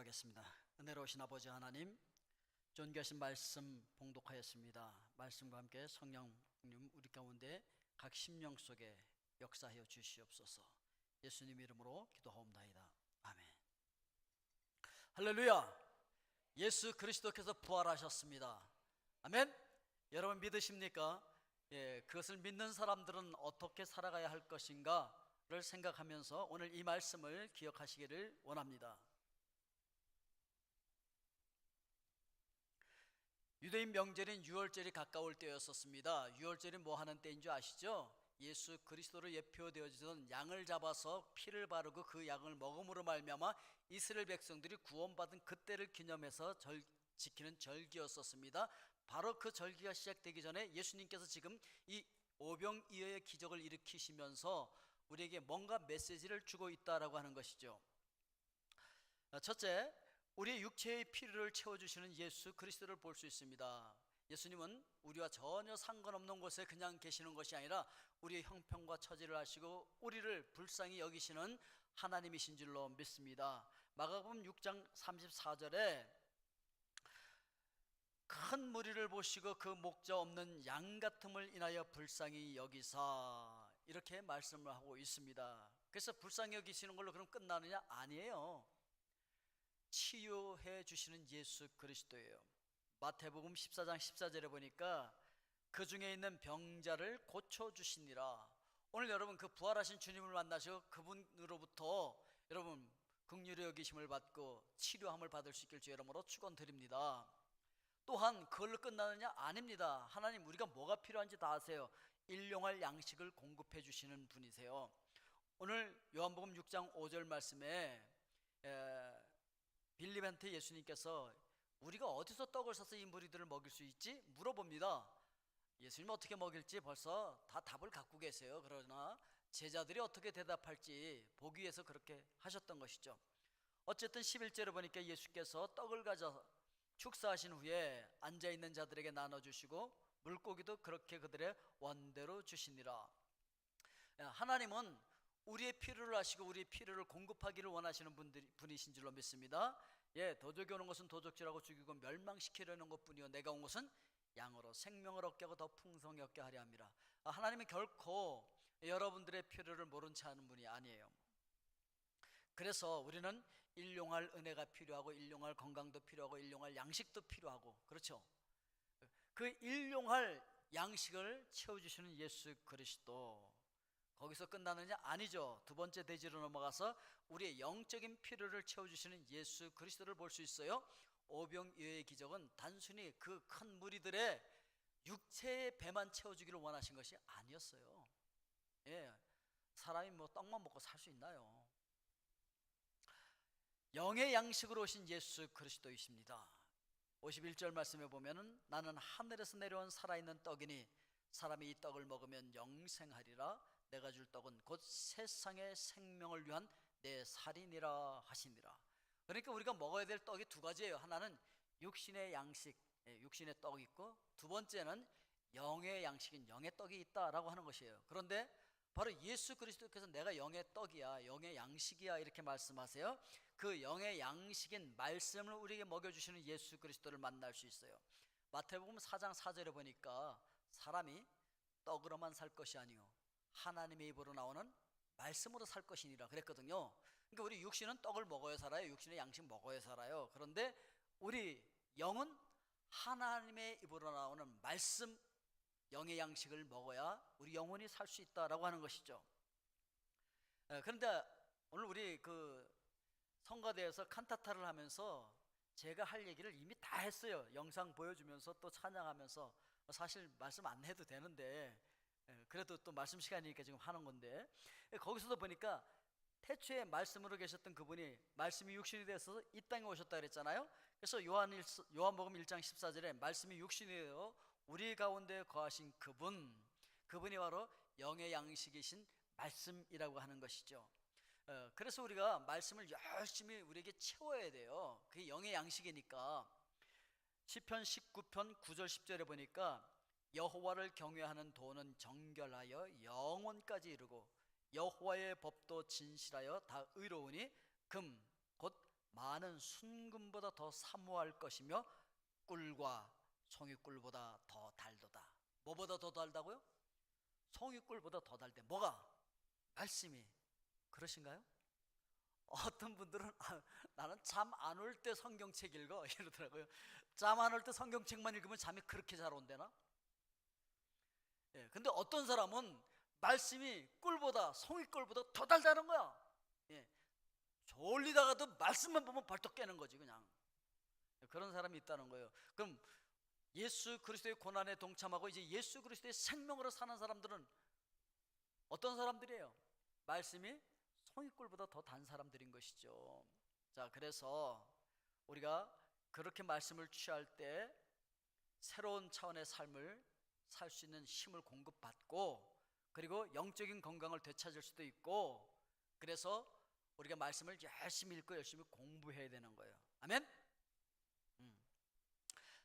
기도하겠습니다. 은혜로우신 아버지 하나님, 존귀하신 말씀 봉독하였습니다. 말씀과 함께 성령님 우리 가운데 각 심령 속에 역사하여 주시옵소서. 예수님 이름으로 기도하옵나이다. 아멘. 할렐루야. 예수 그리스도께서 부활하셨습니다. 아멘. 여러분 믿으십니까? 그것을 믿는 사람들은 어떻게 살아가야 할 것인가를 생각하면서 오늘 이 말씀을 기억하시기를 원합니다. 유대인 명절인 유월절이 가까울 때였었습니다. 유월절이 뭐 하는 때인 줄 아시죠? 예수 그리스도로 예표되어지던 양을 잡아서 피를 바르고 그 양을 먹음으로 말미암아 이스라엘 백성들이 구원받은 그때를 기념해서 지키는 절기였었습니다. 바로 그 절기가 시작되기 전에 예수님께서 지금 이 오병이어의 기적을 일으키시면서 우리에게 뭔가 메시지를 주고 있다라고 하는 것이죠. 첫째, 우리의 육체의 필요를 채워주시는 예수 그리스도를 볼 수 있습니다. 예수님은 우리와 전혀 상관없는 곳에 그냥 계시는 것이 아니라 우리의 형편과 처지를 아시고 우리를 불쌍히 여기시는 하나님이신 줄로 믿습니다. 마가복음 6장 34절에 큰 무리를 보시고 그 목자 없는 양 같음을 인하여 불쌍히 여기사, 이렇게 말씀을 하고 있습니다. 그래서 불쌍히 여기시는 걸로 그럼 끝나느냐? 아니에요. 치유해 주시는 예수 그리스도예요. 마태복음 14장 14절에 보니까 그 중에 있는 병자를 고쳐주시니라. 오늘 여러분 그 부활하신 주님을 만나시고 그분으로부터 여러분 긍휼의 여기심을 받고 치료함을 받을 수 있길 주 이름으로 축원드립니다. 또한 그걸로 끝나느냐? 아닙니다. 하나님 우리가 뭐가 필요한지 다 아세요. 일용할 양식을 공급해 주시는 분이세요. 오늘 요한복음 6장 5절 말씀에 빌립한테 예수님께서 우리가 어디서 떡을 사서 이 무리들을 먹일 수 있지? 물어봅니다. 예수님 어떻게 먹일지 벌써 다 답을 갖고 계세요. 그러나 제자들이 어떻게 대답할지 보기 위해서 그렇게 하셨던 것이죠. 어쨌든 11절에 보니까 예수께서 떡을 가져 축사하신 후에 앉아있는 자들에게 나눠주시고 물고기도 그렇게 그들의 원대로 주시니라. 하나님은 우리의 필요를 아시고 우리의 필요를 공급하기를 원하시는 분이신 줄로 믿습니다. 도적이 오는 것은 도적질하고 죽이고 멸망시키려는 것뿐이요 내가 온 것은 양으로 생명을 얻게 하고 더 풍성히 얻게 하려 함이라. 하나님은 결코 여러분들의 필요를 모른 채 하는 분이 아니에요. 그래서 우리는 일용할 은혜가 필요하고 일용할 건강도 필요하고 일용할 양식도 필요하고, 그렇죠? 그 일용할 양식을 채워주시는 예수 그리스도, 거기서 끝나느냐? 아니죠. 두 번째 대지로 넘어가서 우리의 영적인 필요를 채워주시는 예수 그리스도를 볼 수 있어요. 오병이어의 기적은 단순히 그 큰 무리들의 육체의 배만 채워주기를 원하신 것이 아니었어요. 사람이 뭐 떡만 먹고 살 수 있나요? 영의 양식으로 오신 예수 그리스도이십니다. 51절 말씀에 보면은 나는 하늘에서 내려온 살아있는 떡이니 사람이 이 떡을 먹으면 영생하리라. 내가 줄 떡은 곧 세상의 생명을 위한 내 살이니라 하시니라. 그러니까 우리가 먹어야 될 떡이 두 가지예요. 하나는 육신의 양식, 육신의 떡이 있고, 두 번째는 영의 양식인 영의 떡이 있다라고 하는 것이에요. 그런데 바로 예수 그리스도께서 내가 영의 떡이야, 영의 양식이야 이렇게 말씀하세요. 그 영의 양식인 말씀을 우리에게 먹여주시는 예수 그리스도를 만날 수 있어요. 마태복음 4장 4절에 보니까 사람이 떡으로만 살 것이 아니요 하나님의 입으로 나오는 말씀으로 살 것이니라 그랬거든요. 그러니까 우리 육신은 떡을 먹어야 살아요. 육신의 양식 먹어야 살아요. 그런데 우리 영은 하나님의 입으로 나오는 말씀, 영의 양식을 먹어야 우리 영혼이 살 수 있다라고 하는 것이죠. 그런데 오늘 우리 그 성가대에서 칸타타를 하면서 제가 할 얘기를 이미 다 했어요. 영상 보여주면서 또 찬양하면서. 사실 말씀 안 해도 되는데 그래도 또 말씀 시간이니까 지금 하는 건데, 거기서도 보니까 태초에 말씀으로 계셨던 그분이 말씀이 육신이 되어서 이 땅에 오셨다 그랬잖아요. 그래서 요한복음 1장 14절에 말씀이 육신이 되어 우리 가운데 거하신 그분이 바로 영의 양식이신 말씀이라고 하는 것이죠. 그래서 우리가 말씀을 열심히 우리에게 채워야 돼요. 그게 영의 양식이니까. 시편 19편 9절 10절에 보니까 여호와를 경외하는 도는 정결하여 영원까지 이르고 여호와의 법도 진실하여 다 의로우니 금 곧 많은 순금보다 더 사모할 것이며 꿀과 송이꿀보다 더 달도다. 뭐보다 더 달다고요? 송이꿀보다 더 달대. 뭐가? 말씀이. 그러신가요? 어떤 분들은 나는 잠 안 올 때 성경책 읽어 이러더라고요. 잠 안 올 때 성경책만 읽으면 잠이 그렇게 잘 온대나? 예, 근데 어떤 사람은 말씀이 꿀보다 송이꿀보다 더 달다는 거야. 예, 졸리다가도 말씀만 보면 벌떡 깨는 거지 그냥. 그런 사람이 있다는 거예요. 그럼 예수 그리스도의 고난에 동참하고 이제 예수 그리스도의 생명으로 사는 사람들은 어떤 사람들이에요? 말씀이 송이꿀보다 더 단 사람들인 것이죠. 자, 그래서 우리가 그렇게 말씀을 취할 때 새로운 차원의 삶을 살 수 있는 힘을 공급받고, 그리고 영적인 건강을 되찾을 수도 있고, 그래서 우리가 말씀을 열심히 읽고 열심히 공부해야 되는 거예요. 아멘?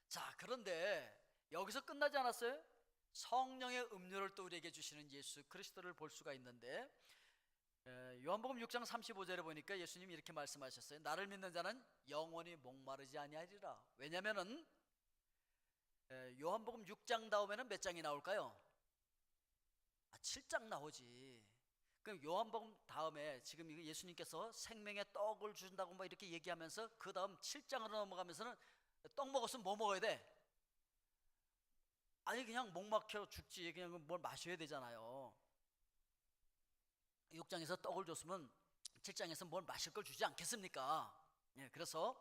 자, 그런데 여기서 끝나지 않았어요? 성령의 음료를 또 우리에게 주시는 예수 그리스도를 볼 수가 있는데, 요한복음 6장 35절에 보니까 예수님이 이렇게 말씀하셨어요. 나를 믿는 자는 영원히 목마르지 아니하리라. 왜냐면은 요한복음 6장 다음에는 몇 장이 나올까요? 7장 나오지. 그럼 요한복음 다음에 지금 예수님께서 생명의 떡을 주신다고 뭐 이렇게 얘기하면서 그 다음 7장으로 넘어가면서는 떡 먹었으면 뭐 먹어야 돼? 아니 그냥 목 막혀 죽지. 그냥 뭘 마셔야 되잖아요. 6장에서 떡을 줬으면 7장에서 뭘 마실 걸 주지 않겠습니까? 예, 그래서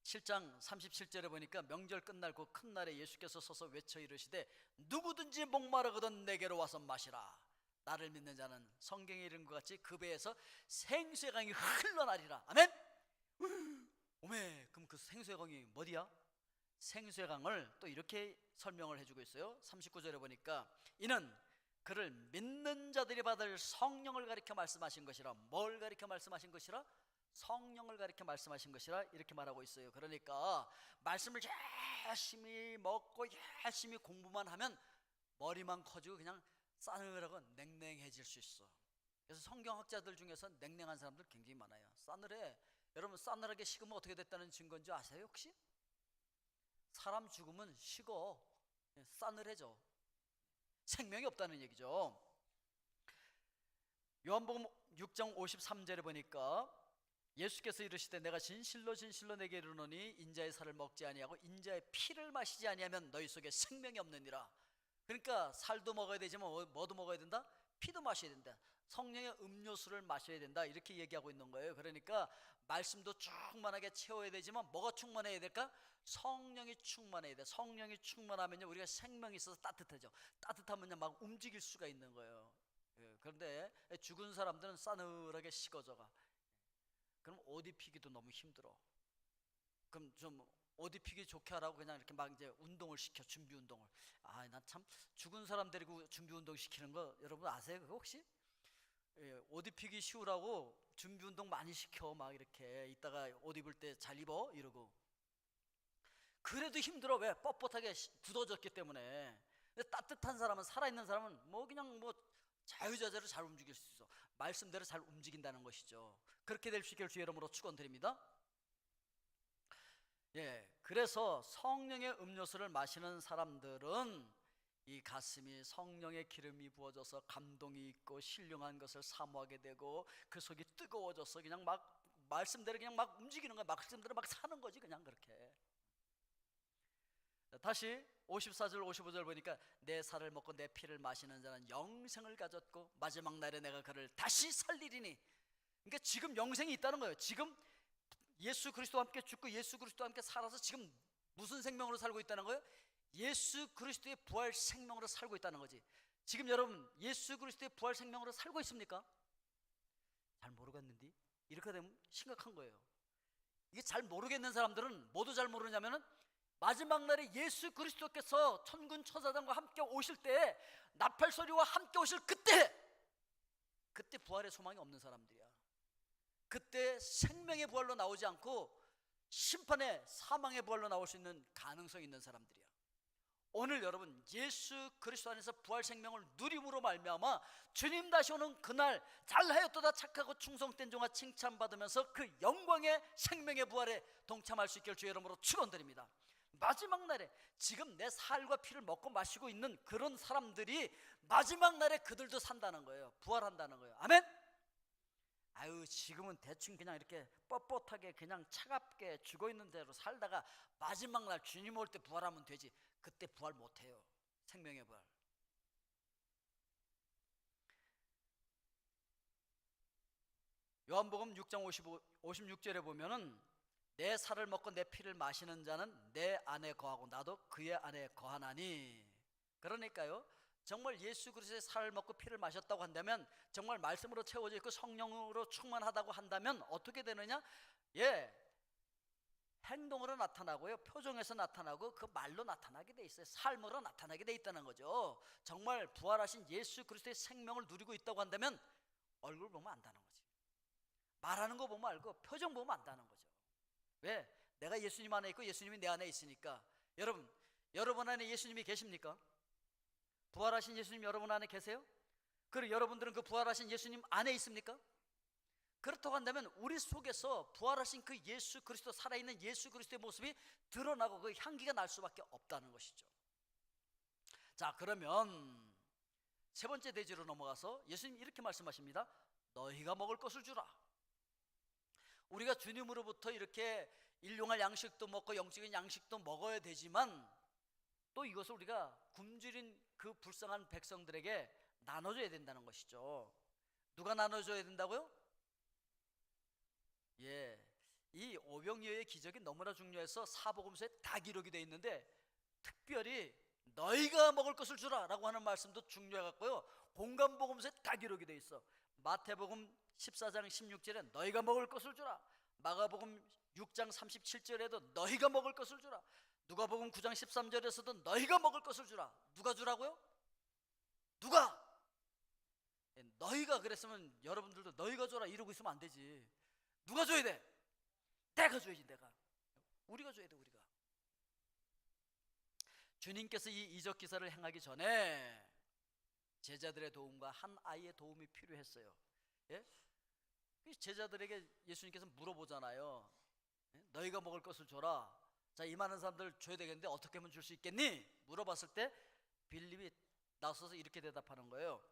7장 37절에 보니까 명절 끝날 그 큰 날에 예수께서 서서 외쳐 이르시되 누구든지 목마르거든 내게로 와서 마시라. 나를 믿는 자는 성경에 이른 것 같이 그 배에서 생수의 강이 흘러나리라. 아멘. 오메, 그럼 그 생수의 강이 뭐디야? 생수의 강을 또 이렇게 설명을 해주고 있어요. 39절에 보니까 이는 그를 믿는 자들이 받을 성령을 가리켜 말씀하신 것이라. 뭘 가리켜 말씀하신 것이라? 성령을 가리켜 말씀하신 것이라 이렇게 말하고 있어요. 그러니까 말씀을 열심히 먹고 열심히 공부만 하면 머리만 커지고 그냥 싸늘하고 냉랭해질 수 있어. 그래서 성경학자들 중에서 냉랭한 사람들 굉장히 많아요. 싸늘해. 여러분 싸늘하게 식으면 어떻게 됐다는 증거인지 아세요 혹시? 사람 죽으면 식어. 싸늘해져. 생명이 없다는 얘기죠. 요한복음 6장 53절에 보니까 예수께서 이르시되 내가 진실로 진실로 내게 이르노니 인자의 살을 먹지 아니하고 인자의 피를 마시지 아니하면 너희 속에 생명이 없느니라. 그러니까 살도 먹어야 되지만 뭐도 먹어야 된다? 피도 마셔야 된다. 성령의 음료수를 마셔야 된다. 이렇게 얘기하고 있는 거예요. 그러니까 말씀도 충만하게 채워야 되지만 뭐가 충만해야 될까? 성령이 충만해야 돼. 성령이 충만하면요 우리가 생명이 있어서 따뜻해져. 따뜻하면요 막 움직일 수가 있는 거예요. 그런데 죽은 사람들은 싸늘하게 식어져가. 그럼 옷 입히기도 너무 힘들어. 그럼 좀 옷 입히기 좋게 하라고 그냥 이렇게 막 이제 운동을 시켜. 준비 운동을. 아, 난 참 죽은 사람 데리고 준비 운동 시키는 거 여러분 아세요? 그거 혹시? 옷 입히기 쉬우라고 준비 운동 많이 시켜. 막 이렇게 이따가 옷 입을 때 잘 입어 이러고. 그래도 힘들어. 왜? 뻣뻣하게 굳어졌기 때문에. 근데 따뜻한 사람은, 살아있는 사람은 뭐 그냥 뭐 자유자재로 잘 움직일 수 있어. 말씀대로 잘 움직인다는 것이죠. 그렇게 될 수 있기를 주의 이름으로 축원드립니다. 예, 그래서 성령의 음료수를 마시는 사람들은 이 가슴이 성령의 기름이 부어져서 감동이 있고 신령한 것을 사모하게 되고 그 속이 뜨거워져서 그냥 막 말씀대로 그냥 막 움직이는 거야. 말씀대로 막 사는 거지 그냥 그렇게. 다시 54절 55절 보니까 내 살을 먹고 내 피를 마시는 자는 영생을 가졌고 마지막 날에 내가 그를 다시 살리리니. 그러니까 지금 영생이 있다는 거예요. 지금 예수 그리스도와 함께 죽고 예수 그리스도와 함께 살아서 지금 무슨 생명으로 살고 있다는 거예요? 예수 그리스도의 부활 생명으로 살고 있다는 거지. 지금 여러분 예수 그리스도의 부활 생명으로 살고 있습니까? 잘 모르겠는데 이렇게 되면 심각한 거예요. 이게 잘 모르겠는 사람들은 모두 잘 모르냐면은 마지막 날에 예수 그리스도께서 천군 천사장과 함께 오실 때 나팔 소리와 함께 오실 그때 부활의 소망이 없는 사람들이야. 그때 생명의 부활로 나오지 않고 심판의 사망의 부활로 나올 수 있는 가능성이 있는 사람들이야. 오늘 여러분 예수 그리스도 안에서 부활 생명을 누림으로 말미암아 주님 다시 오는 그날 잘하였도다 착하고 충성된 종아 칭찬받으면서 그 영광의 생명의 부활에 동참할 수 있기를 주의 이름으로 축원드립니다. 마지막 날에 지금 내 살과 피를 먹고 마시고 있는 그런 사람들이 마지막 날에 그들도 산다는 거예요. 부활한다는 거예요. 아멘. 아유, 지금은 대충 그냥 이렇게 뻣뻣하게 그냥 차갑게 죽어있는 대로 살다가 마지막 날 주님 올 때 부활하면 되지. 그때 부활 못해요. 생명의 부활. 요한복음 6장 56절에 보면은 내 살을 먹고 내 피를 마시는 자는 내 안에 거하고 나도 그의 안에 거하나니. 그러니까요, 정말 예수 그리스도의 살을 먹고 피를 마셨다고 한다면, 정말 말씀으로 채워져 있고 성령으로 충만하다고 한다면 어떻게 되느냐? 행동으로 나타나고요, 표정에서 나타나고 그 말로 나타나게 돼 있어요. 삶으로 나타나게 돼 있다는 거죠. 정말 부활하신 예수 그리스도의 생명을 누리고 있다고 한다면 얼굴 보면 안다는 거지. 말하는 거 보면 알고 표정 보면 안다는 거죠. 왜? 내가 예수님 안에 있고 예수님이 내 안에 있으니까. 여러분 안에 예수님이 계십니까? 부활하신 예수님 여러분 안에 계세요? 그리고 여러분들은 그 부활하신 예수님 안에 있습니까? 그렇다고 한다면 우리 속에서 부활하신 그 예수 그리스도, 살아있는 예수 그리스도의 모습이 드러나고 그 향기가 날 수밖에 없다는 것이죠. 자, 그러면 세 번째 대지로 넘어가서 예수님 이렇게 말씀하십니다. 너희가 먹을 것을 주라. 우리가 주님으로부터 이렇게 일용할 양식도 먹고 영적인 양식도 먹어야 되지만 또 이것을 우리가 굶주린 그 불쌍한 백성들에게 나눠줘야 된다는 것이죠. 누가 나눠줘야 된다고요? 이 오병이어의 기적이 너무나 중요해서 사복음서에 다 기록이 되어 있는데, 특별히 너희가 먹을 것을 주라 라고 하는 말씀도 중요해갖고요, 공간복음서에 다 기록이 되어 있어. 마태복음 14장 16절에 너희가 먹을 것을 주라, 마가복음 6장 37절에도 너희가 먹을 것을 주라, 누가복음 9장 13절에서도 너희가 먹을 것을 주라. 누가 주라고요? 누가? 너희가 그랬으면 여러분들도 너희가 줘라 이러고 있으면 안 되지. 누가 줘야 돼? 내가 줘야지. 내가. 우리가 줘야 돼. 우리가. 주님께서 이 이적 기사를 행하기 전에 제자들의 도움과 한 아이의 도움이 필요했어요. 제자들에게 예수님께서 물어보잖아요. 너희가 먹을 것을 줘라. 자, 이 많은 사람들 줘야 되겠는데 어떻게 하면 줄 수 있겠니? 물어봤을 때 빌립이 나서서 이렇게 대답하는 거예요.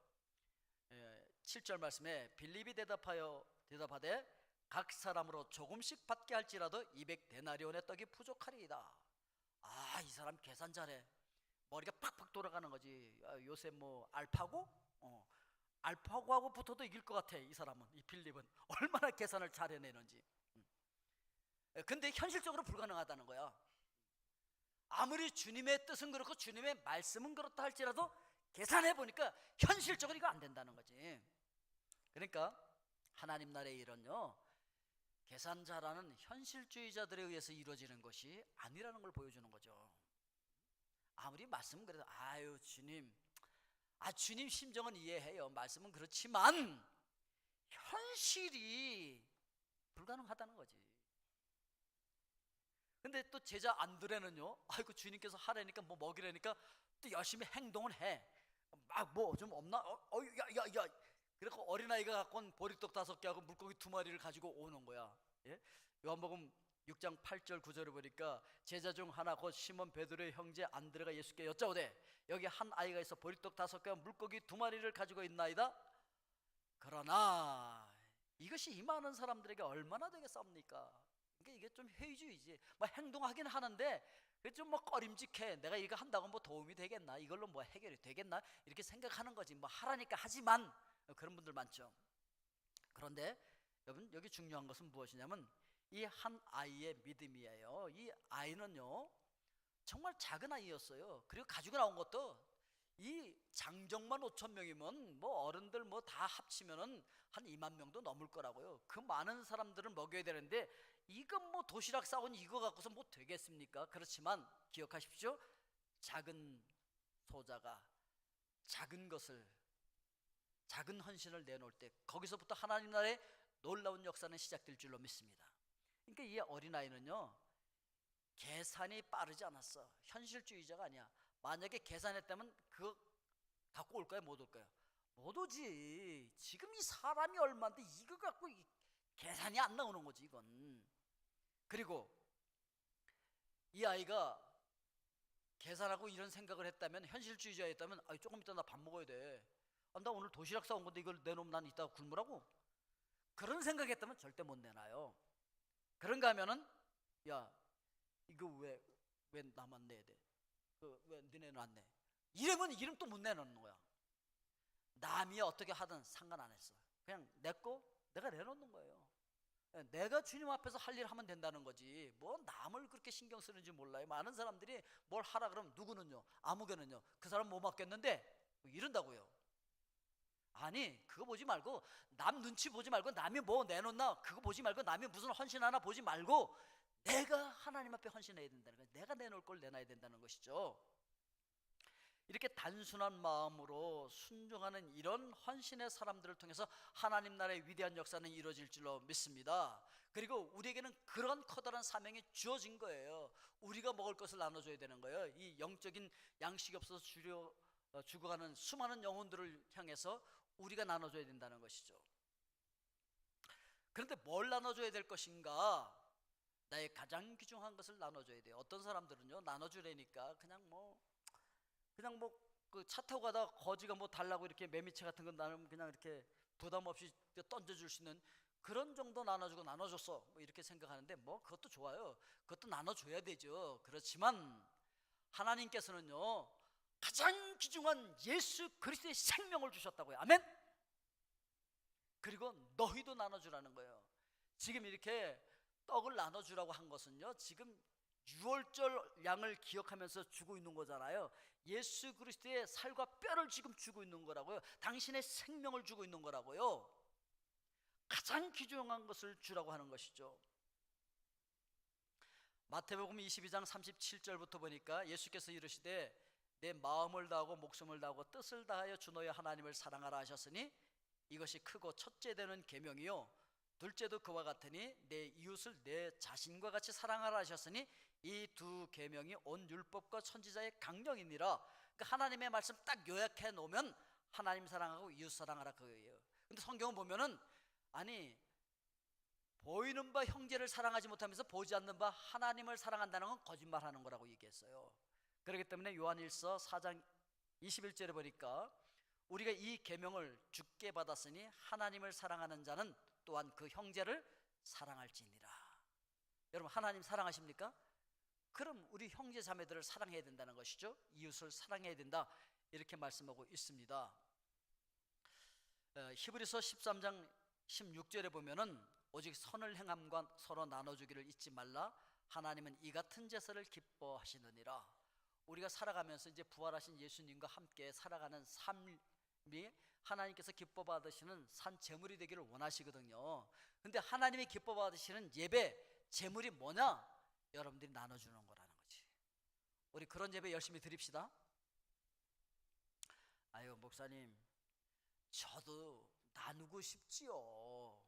7절 말씀에 빌립이 대답하되 각 사람으로 조금씩 받게 할지라도 200데나리온의 떡이 부족하리이다. 아, 이 사람 계산 잘해. 머리가 팍팍 돌아가는 거지. 요새 뭐 알파고? 알파고하고 붙어도 이길 것 같아. 이 사람은, 이 빌립은 얼마나 계산을 잘 해내는지. 근데 현실적으로 불가능하다는 거야. 아무리 주님의 뜻은 그렇고 주님의 말씀은 그렇다 할지라도 계산해 보니까 현실적으로 이거 안 된다는 거지. 그러니까 하나님 나라의 일은요, 계산 잘하는 현실주의자들에 의해서 이루어지는 것이 아니라는 걸 보여주는 거죠. 아무리 말씀은 그래도 아유 주님, 주님 심정은 이해해요. 말씀은 그렇지만 현실이 불가능하다는 거지. 근데 또 제자 안드레는요, 아이고 주님께서 하라니까 뭐 먹이라니까 또 열심히 행동을 해. 막 뭐 좀 없나? 야. 그래서 어린아이가 갖고 온 보리떡 5개하고 물고기 2마리를 가지고 오는 거야. 요한복음 6장 8절 9절을 보니까 제자 중 하나 곧 시몬 베드로의 형제 안드레가 예수께 여짜오되 여기 한 아이가 있어 보리떡 5개와 물고기 2마리를 가지고 있나이다. 그러나 이것이 이 많은 사람들에게 얼마나 되겠습니까? 이게 좀 회의주의지. 뭐 행동하긴 하는데 좀 뭐 꺼림직해. 내가 이거 한다고 뭐 도움이 되겠나? 이걸로 뭐 해결이 되겠나? 이렇게 생각하는 거지. 뭐 하라니까 하지만 그런 분들 많죠. 그런데 여러분, 여기 중요한 것은 무엇이냐면 이 한 아이의 믿음이에요. 이 아이는요 정말 작은 아이였어요. 그리고 가지고 나온 것도 이 장정만 5,000명이면 뭐 어른들 뭐 다 합치면은 한 2만 명도 넘을 거라고요. 그 많은 사람들을 먹여야 되는데 이건 뭐 도시락 싸온 이거 갖고서 뭐 되겠습니까? 그렇지만 기억하십시오. 작은 소자가 작은 것을, 작은 헌신을 내놓을 때 거기서부터 하나님 나라의 놀라운 역사는 시작될 줄로 믿습니다. 그러니까 이 어린아이는요 계산이 빠르지 않았어. 현실주의자가 아니야. 만약에 계산했다면 그거 갖고 올까요? 못 올까요? 못 오지. 지금 이 사람이 얼마인데 이거 갖고 계산이 안 나오는 거지 이건. 그리고 이 아이가 계산하고 이런 생각을 했다면, 현실주의자였다면, 조금 이따 나 밥 먹어야 돼. 나 오늘 도시락 사온 건데 이걸 내놓으면 난 이따가 굶으라고? 그런 생각했다면 절대 못 내놔요. 그런가 하면은, 야, 이거 왜 나만 내야 돼? 왜 너네는 안 내? 이러면 이름 또 못 내놓는 거야. 남이 어떻게 하든 상관 안 했어. 그냥 내 거 내가 내놓는 거예요. 내가 주님 앞에서 할 일 하면 된다는 거지, 뭐 남을 그렇게 신경 쓰는지 몰라요. 많은 사람들이 뭘 하라 그러면 누구는요, 아무개는요, 그 사람 뭐 맡겼는데 뭐 이런다고요. 아니, 그거 보지 말고, 남 눈치 보지 말고, 남이 뭐 내놓나 그거 보지 말고, 남이 무슨 헌신하나 보지 말고, 내가 하나님 앞에 헌신해야 된다는 거예요. 내가 내놓을 걸 내놔야 된다는 것이죠. 이렇게 단순한 마음으로 순종하는 이런 헌신의 사람들을 통해서 하나님 나라의 위대한 역사는 이루어질 줄로 믿습니다. 그리고 우리에게는 그런 커다란 사명이 주어진 거예요. 우리가 먹을 것을 나눠줘야 되는 거예요. 이 영적인 양식이 없어서 죽어가는 수많은 영혼들을 향해서 우리가 나눠줘야 된다는 것이죠. 그런데 뭘 나눠줘야 될 것인가? 나의 가장 귀중한 것을 나눠줘야 돼요. 어떤 사람들은요, 나눠주려니까 그냥 뭐 그 차 타고 가다가 거지가 뭐 달라고 이렇게 매미채 같은 건 나는 그냥 이렇게 부담 없이 던져줄 수 있는 그런 정도 나눠주고, 나눠줬어 뭐 이렇게 생각하는데, 뭐 그것도 좋아요. 그것도 나눠줘야 되죠. 그렇지만 하나님께서는요, 가장 귀중한 예수 그리스도의 생명을 주셨다고요. 아멘. 그리고 너희도 나눠주라는 거예요. 지금 이렇게 떡을 나눠주라고 한 것은요, 지금 유월절 양을 기억하면서 주고 있는 거잖아요. 예수 그리스도의 살과 뼈를 지금 주고 있는 거라고요. 당신의 생명을 주고 있는 거라고요. 가장 귀중한 것을 주라고 하는 것이죠. 마태복음 22장 37절부터 보니까 예수께서 이르시되 내 마음을 다하고 목숨을 다하고 뜻을 다하여 주 너의 하나님을 사랑하라 하셨으니 이것이 크고 첫째 되는 계명이요 둘째도 그와 같으니 내 이웃을 내 자신과 같이 사랑하라 하셨으니 이 두 계명이 온 율법과 선지자의 강령이니라. 그러니까 하나님의 말씀 딱 요약해 놓으면 하나님 사랑하고 이웃 사랑하라 그거예요. 근데 성경은 보면은, 아니, 보이는 바 형제를 사랑하지 못하면서 보이지 않는 바 하나님을 사랑한다는 건 거짓말하는 거라고 얘기했어요. 그렇기 때문에 요한일서 4장 21절에 보니까 우리가 이 계명을 주께 받았으니 하나님을 사랑하는 자는 또한 그 형제를 사랑할지니라. 여러분, 하나님 사랑하십니까? 그럼 우리 형제 자매들을 사랑해야 된다는 것이죠. 이웃을 사랑해야 된다, 이렇게 말씀하고 있습니다. 히브리서 13장 16절에 보면은 오직 선을 행함과 서로 나눠주기를 잊지 말라. 하나님은 이 같은 제사를 기뻐하시느니라. 우리가 살아가면서 이제 부활하신 예수님과 함께 살아가는 삶이 하나님께서 기뻐 받으시는 산 제물이 되기를 원하시거든요. 근데 하나님이 기뻐 받으시는 예배 제물이 뭐냐? 여러분들이 나눠주는 거라는 거지. 우리 그런 예배 열심히 드립시다. 아유, 목사님, 저도 나누고 싶지요.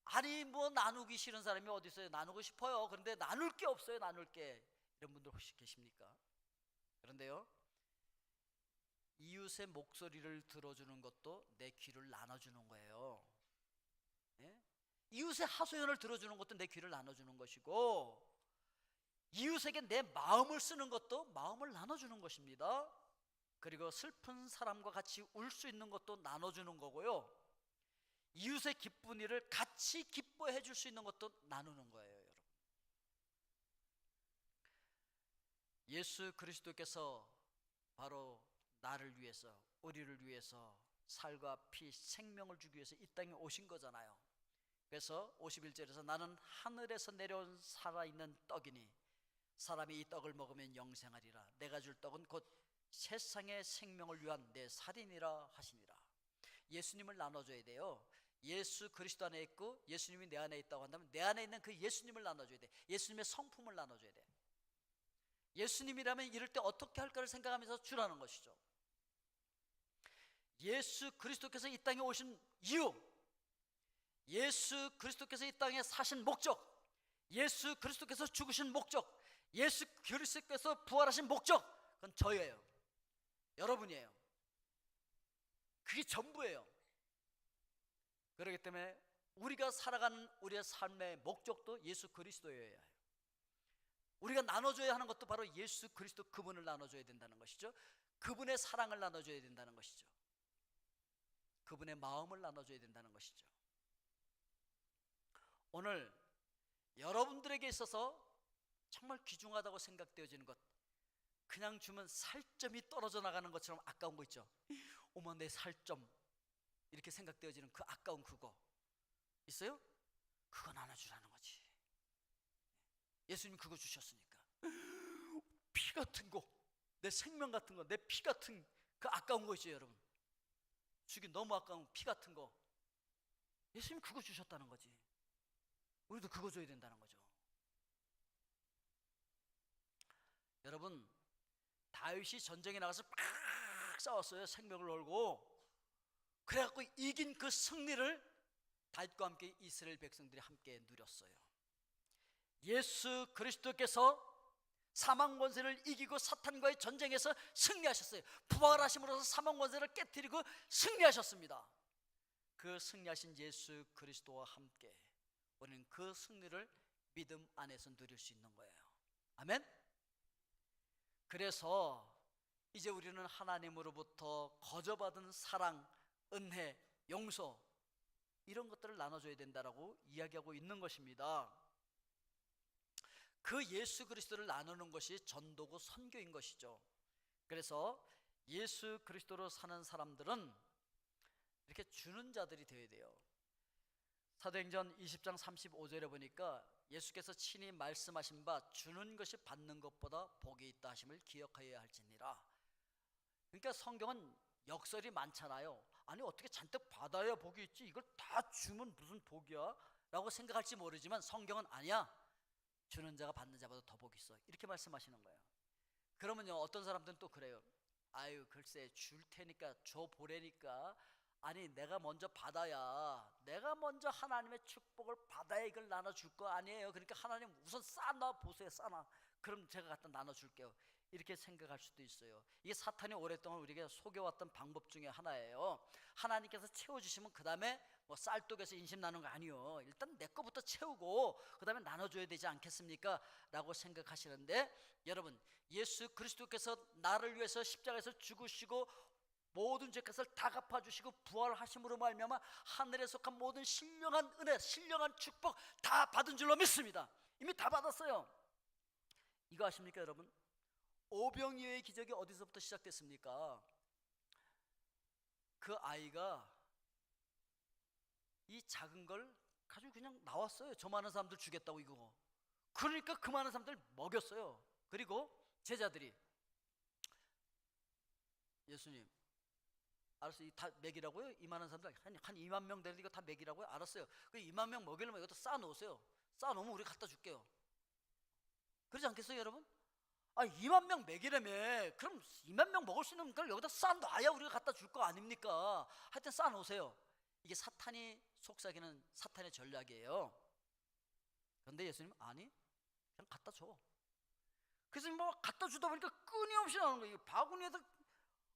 아니, 뭐 나누기 싫은 사람이 어디 있어요? 나누고 싶어요. 그런데 나눌 게 없어요. 나눌 게. 이런 분들 혹시 계십니까? 그런데요, 이웃의 목소리를 들어주는 것도 내 귀를 나눠주는 거예요. 예? 이웃의 하소연을 들어주는 것도 내 귀를 나눠주는 것이고, 이웃에게 내 마음을 쓰는 것도 마음을 나눠주는 것입니다. 그리고 슬픈 사람과 같이 울 수 있는 것도 나눠주는 거고요, 이웃의 기쁜 일을 같이 기뻐해 줄 수 있는 것도 나누는 거예요. 여러분, 예수 그리스도께서 바로 나를 위해서, 우리를 위해서 살과 피, 생명을 주기 위해서 이 땅에 오신 거잖아요. 그래서 51절에서 나는 하늘에서 내려온 살아있는 떡이니 사람이 이 떡을 먹으면 영생하리라. 내가 줄 떡은 곧 세상의 생명을 위한 내 살이니라 하시니라. 예수님을 나눠줘야 돼요. 예수 그리스도 안에 있고 예수님이 내 안에 있다고 한다면 내 안에 있는 그 예수님을 나눠줘야 돼. 예수님의 성품을 나눠줘야 돼. 예수님이라면 이럴 때 어떻게 할까를 생각하면서 주라는 것이죠. 예수 그리스도께서 이 땅에 오신 이유, 예수 그리스도께서 이 땅에 사신 목적, 예수 그리스도께서 죽으신 목적, 예수 그리스도께서 부활하신 목적, 그건 저예요. 여러분이에요. 그게 전부예요. 그렇기 때문에 우리가 살아가는 우리의 삶의 목적도 예수 그리스도여야 해요. 우리가 나눠줘야 하는 것도 바로 예수 그리스도 그분을 나눠줘야 된다는 것이죠. 그분의 사랑을 나눠줘야 된다는 것이죠. 그분의 마음을 나눠줘야 된다는 것이죠. 오늘 여러분들에게 있어서 정말 귀중하다고 생각되어지는 것, 그냥 주면 살점이 떨어져 나가는 것처럼 아까운 거 있죠. 어머, 내 살점, 이렇게 생각되어지는 그 아까운 그거 있어요? 그거 나눠주라는 거지. 예수님 그거 주셨으니까. 피 같은 거, 내 생명 같은 거, 내 피 같은 그 아까운 거 있죠, 여러분. 주기 너무 아까운 피 같은 거, 예수님 그거 주셨다는 거지. 우리도 그거 줘야 된다는 거죠. 여러분, 다윗이 전쟁에 나가서 막 싸웠어요. 생명을 걸고. 그래갖고 이긴 그 승리를 다윗과 함께 이스라엘 백성들이 함께 누렸어요. 예수 그리스도께서 사망 권세를 이기고 사탄과의 전쟁에서 승리하셨어요. 부활하심으로써 사망 권세를 깨뜨리고 승리하셨습니다. 그 승리하신 예수 그리스도와 함께 우리는 그 승리를 믿음 안에서 누릴 수 있는 거예요. 아멘. 그래서 이제 우리는 하나님으로부터 거저받은 사랑, 은혜, 용서, 이런 것들을 나눠줘야 된다라고 이야기하고 있는 것입니다. 그 예수 그리스도를 나누는 것이 전도고 선교인 것이죠. 그래서 예수 그리스도로 사는 사람들은 이렇게 주는 자들이 되어야 돼요. 사도행전 20장 35절에 보니까 예수께서 친히 말씀하신 바 주는 것이 받는 것보다 복이 있다 하심을 기억하여야 할지니라. 그러니까 성경은 역설이 많잖아요. 아니, 어떻게 잔뜩 받아야 복이 있지, 이걸 다 주면 무슨 복이야? 라고 생각할지 모르지만 성경은 아니야, 주는 자가 받는 자보다 더 복이 있어, 이렇게 말씀하시는 거예요. 그러면요, 어떤 사람들은 또 그래요. 아유, 글쎄 줄 테니까 줘 보래니까, 아니 내가 먼저 받아야, 내가 먼저 하나님의 축복을 받아야 이걸 나눠줄 거 아니에요. 그러니까 하나님 우선 싸놔 보세요. 싸놔, 그럼 제가 갖다 나눠줄게요, 이렇게 생각할 수도 있어요. 이게 사탄이 오랫동안 우리에게 속여왔던 방법 중에 하나예요. 하나님께서 채워주시면 그 다음에 뭐 쌀독에서 인심 나는 거 아니요, 일단 내 거부터 채우고 그 다음에 나눠줘야 되지 않겠습니까? 라고 생각하시는데, 여러분, 예수 그리스도께서 나를 위해서 십자가에서 죽으시고 모든 죄값을 다 갚아주시고 부활하심으로 말미암아 하늘에 속한 모든 신령한 은혜, 신령한 축복 다 받은 줄로 믿습니다. 이미 다 받았어요. 이거 아십니까 여러분? 오병이어의 기적이 어디서부터 시작됐습니까? 그 아이가 이 작은 걸 가지고 그냥 나왔어요. 저 많은 사람들 주겠다고 이거. 그러니까 그 많은 사람들 먹였어요. 그리고 제자들이, 예수님 알았어요, 다 먹이라고요? 이 많은 사람들 한 2만 명 되는 이거 다 먹이라고요? 알았어요. 그 2만 명 먹이려면 이것도 쌓아놓으세요. 쌓아놓으면 우리 갖다 줄게요. 그러지 않겠어요 여러분? 아, 2만 명 먹이려면 그럼 2만 명 먹을 수 있는 걸 여기다 쌓아놔야 우리가 갖다 줄 거 아닙니까? 하여튼 쌓아놓으세요. 이게 사탄이 속삭이는 사탄의 전략이에요. 그런데 예수님 아니, 그냥 갖다 줘. 그래서 뭐 갖다 주다 보니까 끊임없이 나오는 거예요. 바구니에다,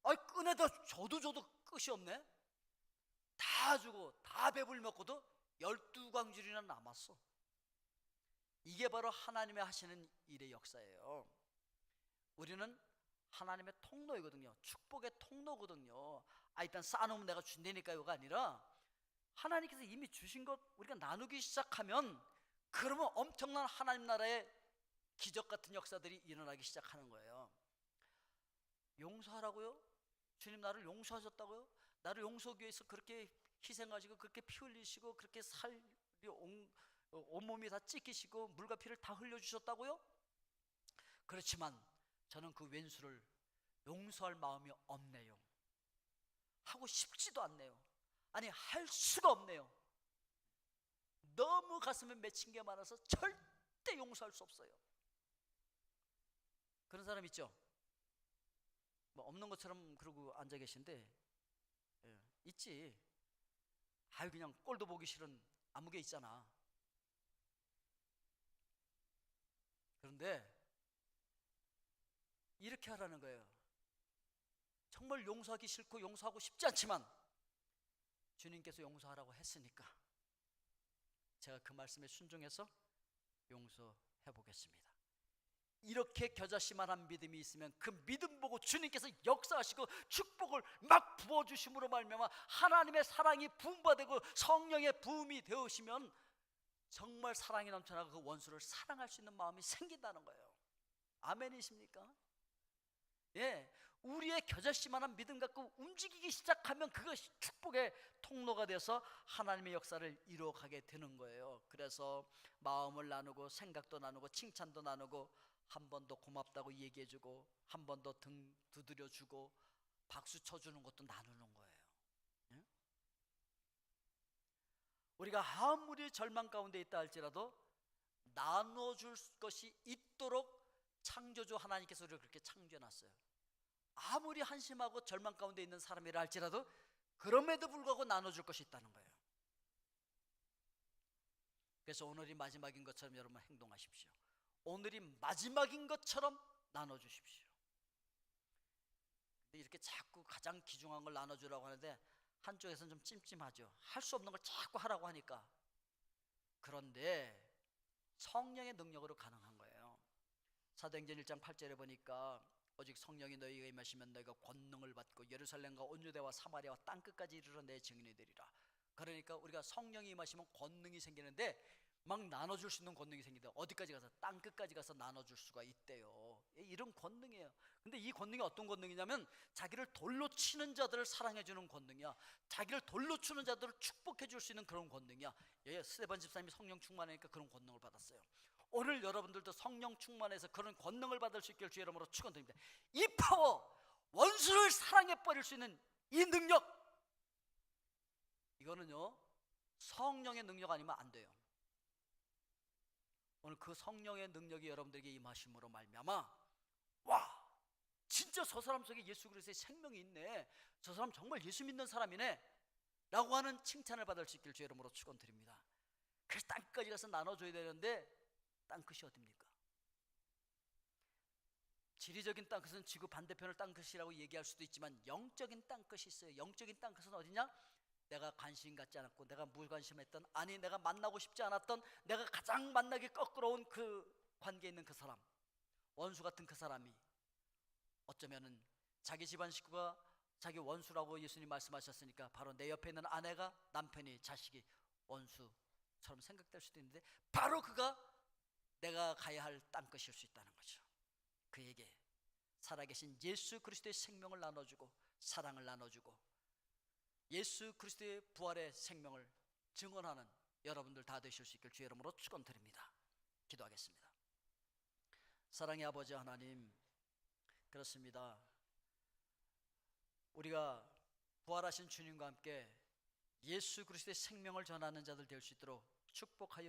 아이 꺼내다 줘도 끝이 없네. 다 주고 다 배불리 먹고도 12광줄이나 남았어. 이게 바로 하나님의 하시는 일의 역사예요. 우리는 하나님의 통로이거든요. 축복의 통로거든요. 아, 일단 쌓아놓으면 내가 준다니까요가 아니라, 하나님께서 이미 주신 것 우리가 나누기 시작하면 그러면 엄청난 하나님 나라의 기적 같은 역사들이 일어나기 시작하는 거예요. 용서하라고요? 주님 나를 용서하셨다고요? 나를 용서하기 위해서 그렇게 희생하시고 그렇게 피 흘리시고 그렇게 살이 온몸이 다 찢기시고 물과 피를 다 흘려주셨다고요? 그렇지만 저는 그 왼수를 용서할 마음이 없네요. 하고 싶지도 않네요. 아니, 할 수가 없네요. 너무 가슴에 맺힌 게 많아서 절대 용서할 수 없어요. 그런 사람 있죠? 뭐 없는 것처럼 그러고 앉아 계신데, 예, 있지. 아유, 그냥 꼴도 보기 싫은 아무개 있잖아. 그런데 이렇게 하라는 거예요. 정말 용서하기 싫고 용서하고 싶지 않지만 주님께서 용서하라고 했으니까 제가 그 말씀에 순종해서 용서해 보겠습니다. 이렇게 겨자씨만한 믿음이 있으면 그 믿음 보고 주님께서 역사하시고 축복을 막 부어주심으로 말미암아 하나님의 사랑이 부음받고 성령의 부음이 되으시면 정말 사랑이 넘쳐나고 그 원수를 사랑할 수 있는 마음이 생긴다는 거예요. 아멘이십니까? 예, 우리의 겨자씨만한 믿음 갖고 움직이기 시작하면 그것이 축복의 통로가 돼서 하나님의 역사를 이루어가게 되는 거예요. 그래서 마음을 나누고 생각도 나누고 칭찬도 나누고 한 번 더 고맙다고 얘기해주고 한 번 더 등 두드려주고 박수 쳐주는 것도 나누는 거예요. 예? 우리가 아무리 절망 가운데 있다 할지라도 나눠줄 것이 있도록 창조주 하나님께서 우리를 그렇게 창조해놨어요. 아무리 한심하고 절망 가운데 있는 사람이라 할지라도 그럼에도 불구하고 나눠줄 것이 있다는 거예요. 그래서 오늘이 마지막인 것처럼 여러분 행동하십시오. 오늘이 마지막인 것처럼 나눠주십시오. 근데 이렇게 자꾸 가장 귀중한 걸 나눠주라고 하는데 한쪽에서는 좀 찜찜하죠. 할 수 없는 걸 자꾸 하라고 하니까. 그런데 성령의 능력으로 가능한 거예요. 사도행전 1장 8절에 보니까 오직 성령이 너희에게 임하시면 너희가 권능을 받고 예루살렘과 온 유대와 사마리아와 땅끝까지 이르러 내 증인이 되리라. 그러니까 우리가 성령이 임하시면 권능이 생기는데 막 나눠줄 수 있는 권능이 생긴다. 어디까지 가서 땅끝까지 가서 나눠줄 수가 있대요. 이런 권능이에요. 근데 이 권능이 어떤 권능이냐면 자기를 돌로 치는 자들을 사랑해주는 권능이야. 자기를 돌로 치는 자들을 축복해줄 수 있는 그런 권능이야. 스데반 집사님이 성령 충만하니까 그런 권능을 받았어요. 오늘 여러분들도 성령 충만해서 그런 권능을 받을 수 있기를 주의 이름으로 축원드립니다. 이 파워, 원수를 사랑해버릴 수 있는 이 능력, 이거는요 성령의 능력 아니면 안 돼요. 오늘 그 성령의 능력이 여러분들에게 임하심으로 말미암아 와, 진짜 저 사람 속에 예수 그리스도의 생명이 있네, 저 사람 정말 예수 믿는 사람이네 라고 하는 칭찬을 받을 수 있기를 주의 이름으로 축원드립니다. 그래서 땅끝까지 가서 나눠줘야 되는데 땅끝이 어딥니까? 지리적인 땅끝은 지구 반대편을 땅끝이라고 얘기할 수도 있지만 영적인 땅끝이 있어요. 영적인 땅끝은 어디냐? 내가 관심 갖지 않았고 내가 무관심했던, 아니 내가 만나고 싶지 않았던, 내가 가장 만나기 거꾸로운 그 관계에 있는 그 사람, 원수 같은 그 사람이 어쩌면은 자기 집안 식구가 자기 원수라고 예수님 말씀하셨으니까 바로 내 옆에 있는 아내가, 남편이, 자식이 원수처럼 생각될 수도 있는데 바로 그가 내가 가야 할 땅끝일 수 있다는 거죠. 그에게 살아계신 예수 그리스도의 생명을 나눠주고 사랑을 나눠주고 예수 그리스도의 부활의 생명을 증언하는 여러분들 다 되실 수 있길 주의 이름으로 축원드립니다. 기도하겠습니다. 사랑의 아버지 하나님, 그렇습니다. 우리가 부활하신 주님과 함께 예수 그리스도의 생명을 전하는 자들 될 수 있도록 축복하여